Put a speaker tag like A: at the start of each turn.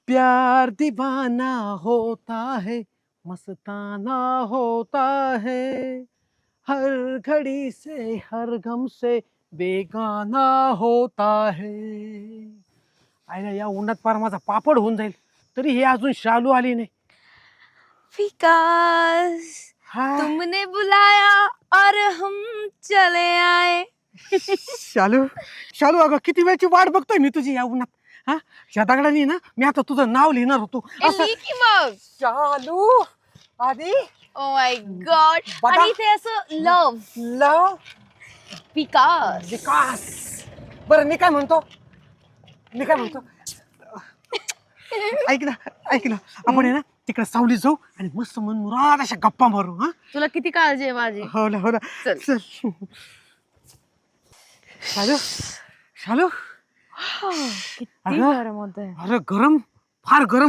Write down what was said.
A: प्यार दीवाना होता है, मस्ताना होता है, हर घड़ी से हर गम से बेगाना होता है. आयला या उन्हात पार माझा पापड होऊन जाईल, तरी हे अजून शालू आली नाही.
B: विकास
A: हा
B: तुमने बुलाया और हम चले आए.
A: शालू, शालू अगं किती वेळची वाट बघतोय मी तुझी या उन्हात. हा या दगडाने ना मी आता तुझं नाव लिहिणार होतो
B: ए,
A: असं.
B: लिही की मग.
A: शालू आधी
B: ओ माय गॉड.
A: बघा.
B: आणि ते असं लव
A: लव
B: विकास.
A: विकास. बरं मी काय म्हणतो, ऐक ना, आपण आहे ना तिकडे सावलीत जाऊ आणि मस्त मनमुराद अशा गप्पा मारू. हा
B: तुला किती काळजी आहे माझी.
A: हो ना
B: चल.
A: चल. शालू, शालू
B: किती
A: अगं.
B: गरम होतंय.
A: अरे गरम, फार गरम.